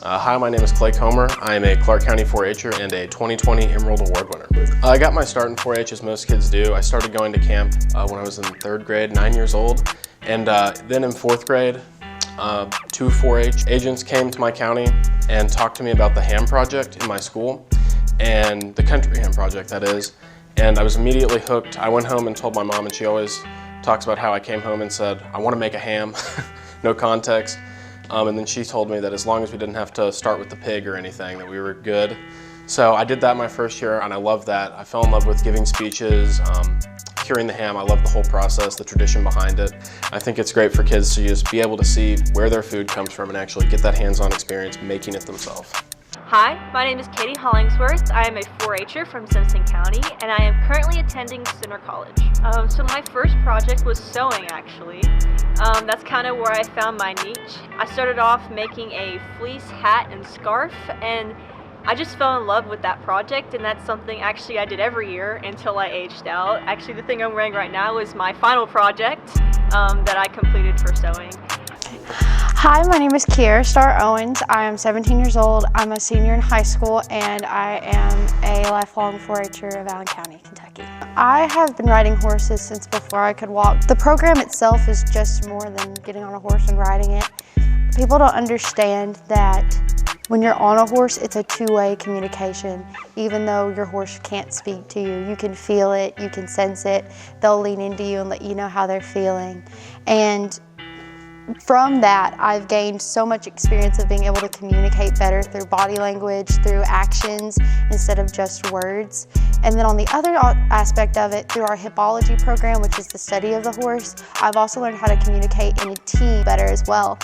Hi, my name is Clay Comer. I am a Clark County 4-H'er and a 2020 Emerald Award winner. I got my start in 4-H as most kids do. I started going to camp when I was in 3rd grade, 9 years old. And then in 4th grade, 2 4-H agents came to my county and talked to me about the ham project in my school, and the country ham project, that is. And I was immediately hooked. I went home and told my mom, and she always talks about how I came home and said, I want to make a ham, no context. And then she told me that as long as we didn't have to start with the pig or anything, that we were good. So I did that my first year, and I loved that. I fell in love with giving speeches, curing the ham. I love the whole process, the tradition behind it. I think it's great for kids to just be able to see where their food comes from and actually get that hands-on experience making it themselves. Hi, my name is Katie Hollingsworth. I am a 4-H'er from Simpson County, and I am currently attending Center College. So my first project was sewing, actually. That's kind of where I found my niche. I started off making a fleece hat and scarf, and I just fell in love with that project, and that's something actually I did every year until I aged out. Actually, the thing I'm wearing right now is my final project that I completed for sewing. Hi, my name is Kiera Starr Owens. I am 17 years old. I'm a senior in high school, and I am a lifelong 4-H'er of Allen County, Kentucky. I have been riding horses since before I could walk. The program itself is just more than getting on a horse and riding it. People don't understand that when you're on a horse, it's a two-way communication. Even though your horse can't speak to you, you can feel it, you can sense it. They'll lean into you and let you know how they're feeling. And from that, I've gained so much experience of being able to communicate better through body language, through actions, instead of just words. And then on the other aspect of it, through our hippology program, which is the study of the horse, I've also learned how to communicate in a team better as well.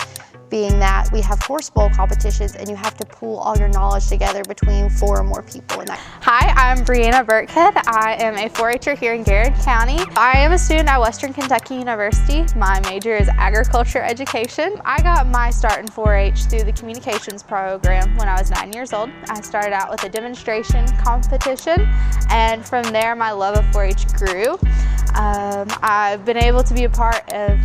Being that we have horse bowl competitions and you have to pool all your knowledge together between 4 or more people in that. Hi, I'm Brianna Burkhead. I am a 4-H'er here in Garrett County. I am a student at Western Kentucky University. My major is agriculture education. I got my start in 4-H through the communications program when I was 9 years old. I started out with a demonstration competition, and from there my love of 4-H grew. I've been able to be a part of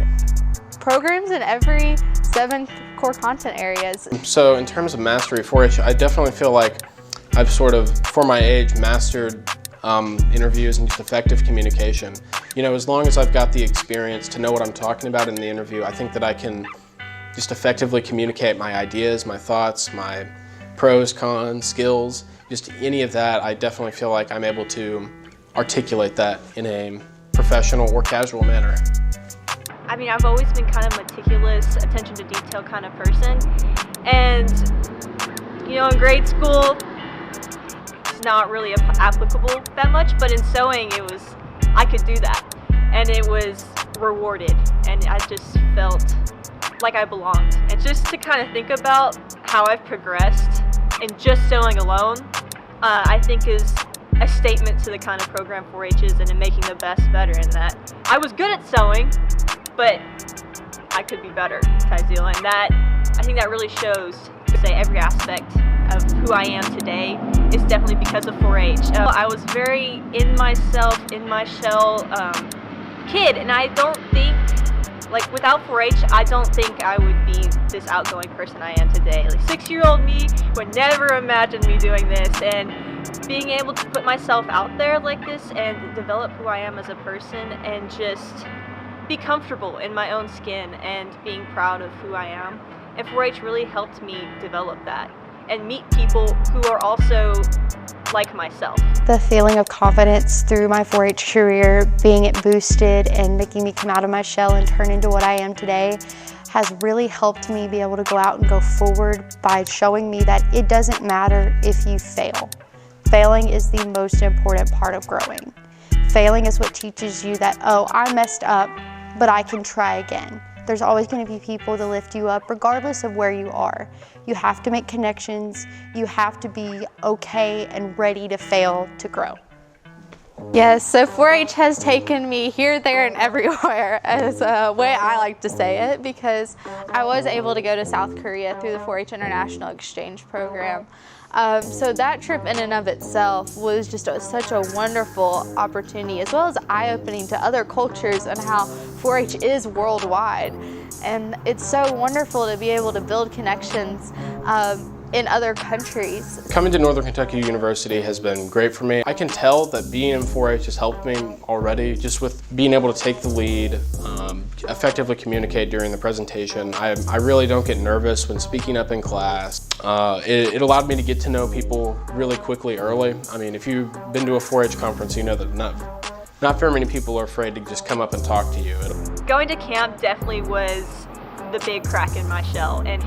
programs in every 7 core content areas. So in terms of mastery, 4-H, I definitely feel like I've sort of, for my age, mastered interviews and just effective communication. You know, as long as I've got the experience to know what I'm talking about in the interview, I think that I can just effectively communicate my ideas, my thoughts, my pros, cons, skills, just any of that. I definitely feel like I'm able to articulate that in a professional or casual manner. I mean, I've always been kind of meticulous, attention to detail kind of person. And, you know, in grade school, it's not really applicable that much, but in sewing, I could do that. And it was rewarded, and I just felt like I belonged. And just to kind of think about how I've progressed in just sewing alone, I think is a statement to the kind of program 4-H is and in making the best better in that. I was good at sewing, but I could be better type deal, and that I think that really shows. Say every aspect of who I am today is definitely because of 4-H. I was very in myself, in my shell kid, and I don't think, like without 4-H, I don't think I would be this outgoing person I am today. Like 6-year-old me would never imagine me doing this, and being able to put myself out there like this and develop who I am as a person and just be comfortable in my own skin and being proud of who I am. And 4-H really helped me develop that and meet people who are also like myself. The feeling of confidence through my 4-H career, being it boosted and making me come out of my shell and turn into what I am today, has really helped me be able to go out and go forward by showing me that it doesn't matter if you fail. Failing is the most important part of growing. Failing is what teaches you that, oh, I messed up, but I can try again. There's always going to be people to lift you up regardless of where you are. You have to make connections. You have to be okay and ready to fail to grow. Yes, so 4-H has taken me here, there, and everywhere as a way I like to say it, because I was able to go to South Korea through the 4-H International Exchange Program. So that trip in and of itself was just such a wonderful opportunity, as well as eye-opening to other cultures and how 4-H is worldwide. And it's so wonderful to be able to build connections in other countries. Coming to Northern Kentucky University has been great for me. I can tell that being in 4-H has helped me already, just with being able to take the lead, effectively communicate during the presentation. I really don't get nervous when speaking up in class. It allowed me to get to know people really quickly early. I mean, if you've been to a 4-H conference, you know that not very many people are afraid to just come up and talk to you. Going to camp definitely was the big crack in my shell, and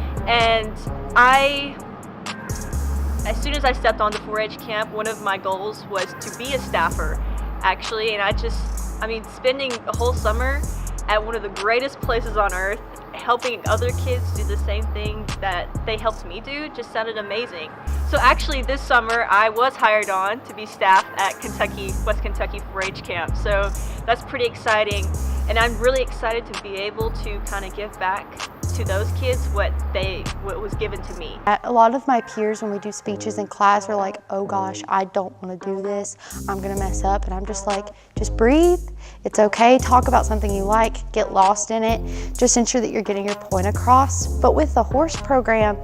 as soon as I stepped onto 4-H camp, one of my goals was to be a staffer, actually, and I mean, spending a whole summer at one of the greatest places on earth, helping other kids do the same thing that they helped me do just sounded amazing. So actually this summer I was hired on to be staff at West Kentucky 4-H camp. So that's pretty exciting, and I'm really excited to be able to kind of give back to those kids what was given to me. A lot of my peers, when we do speeches in class, are like, oh gosh, I don't want to do this, I'm gonna mess up, and I'm just like, just breathe, it's okay, talk about something you like, get lost in it, just ensure that you're getting your point across. But with the horse program,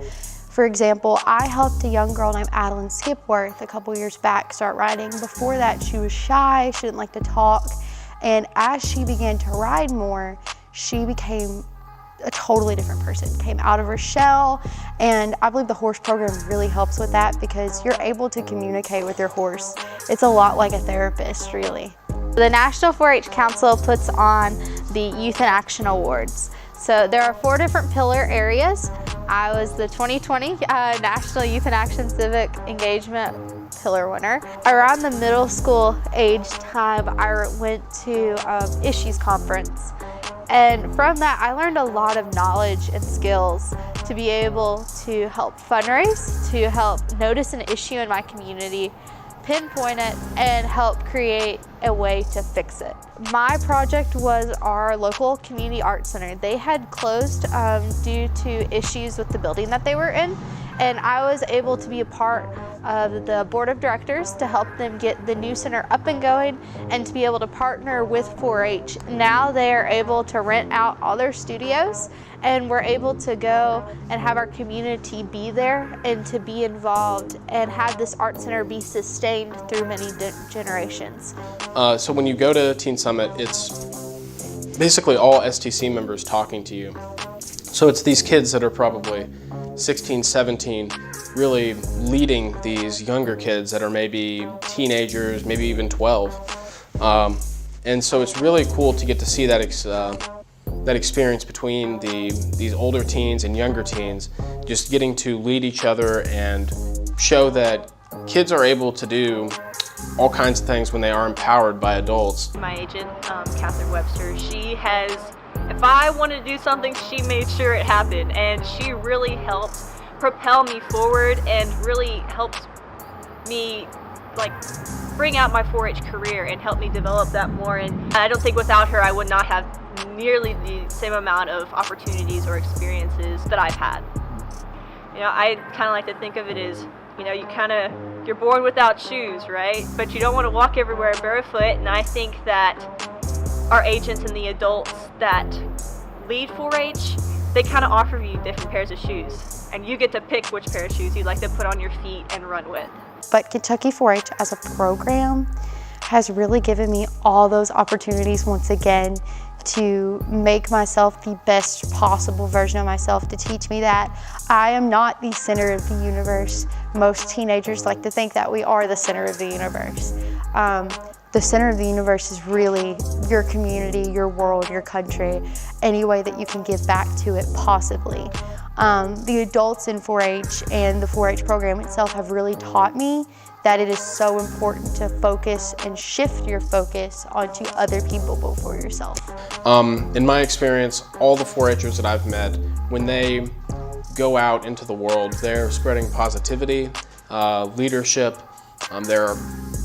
for example, I helped a young girl named Adeline Skipworth a couple years back start riding. Before that, she was shy, she didn't like to talk, and as she began to ride more, she became a totally different person, came out of her shell, and I believe the horse program really helps with that because you're able to communicate with your horse. It's a lot like a therapist, really. The National 4-H Council puts on the Youth in Action Awards. So there are 4 different pillar areas. I was the 2020 National Youth in Action Civic Engagement Pillar winner. Around the middle school age time, I went to Issues Conference. And from that, I learned a lot of knowledge and skills to be able to help fundraise, to help notice an issue in my community, pinpoint it, and help create a way to fix it. My project was our local community art center. They had closed due to issues with the building that they were in, and I was able to be a part of the board of directors to help them get the new center up and going and to be able to partner with 4-H. Now they are able to rent out all their studios, and we're able to go and have our community be there and to be involved and have this art center be sustained through many generations. So when you go to Teen Summit, it's basically all STC members talking to you. So it's these kids that are probably 16, 17, really leading these younger kids that are maybe teenagers, maybe even 12. And so it's really cool to get to see that experience between these older teens and younger teens, just getting to lead each other and show that kids are able to do all kinds of things when they are empowered by adults. My agent, Catherine Webster, if I wanted to do something, she made sure it happened, and she really helped propel me forward and really helped me bring out my 4-H career and help me develop that more. And I don't think without her I would not have nearly the same amount of opportunities or experiences that I've had. You know, I kind of like to think of it as, you know, you're born without shoes, right? But you don't want to walk everywhere barefoot, and I think that our agents and the adults that lead 4-H, they kind of offer you different pairs of shoes, and you get to pick which pair of shoes you'd like to put on your feet and run with. But Kentucky 4-H as a program has really given me all those opportunities once again to make myself the best possible version of myself, to teach me that I am not the center of the universe. Most teenagers like to think that we are the center of the universe. The center of the universe is really your community, your world, your country, any way that you can give back to it possibly. The adults in 4-H and the 4-H program itself have really taught me that it is so important to focus and shift your focus onto other people before yourself. In my experience, all the 4-Hers that I've met, when they go out into the world, they're spreading positivity, leadership, they're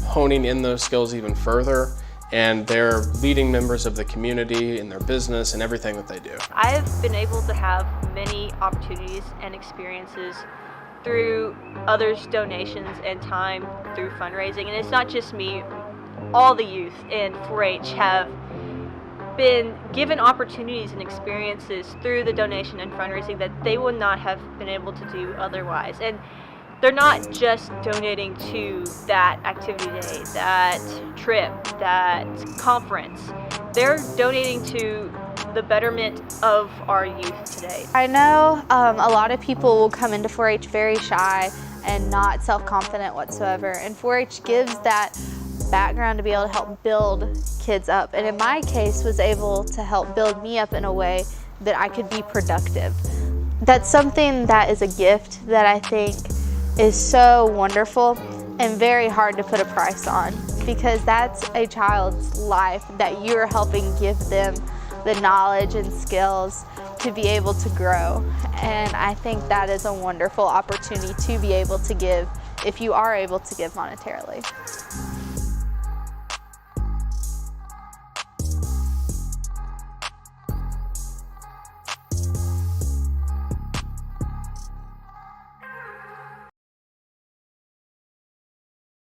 honing in those skills even further, and they're leading members of the community in their business and everything that they do. I've been able to have many opportunities and experiences through others' donations and time through fundraising. And it's not just me, all the youth in 4-H have been given opportunities and experiences through the donation and fundraising that they would not have been able to do otherwise. And they're not just donating to that activity day, that trip, that conference. They're donating to the betterment of our youth today. I know a lot of people will come into 4-H very shy and not self-confident whatsoever, and 4-H gives that background to be able to help build kids up, and in my case was able to help build me up in a way that I could be productive. That's something that is a gift that I think is so wonderful and very hard to put a price on, because that's a child's life that you're helping give them the knowledge and skills to be able to grow. And I think that is a wonderful opportunity to be able to give if you are able to give monetarily.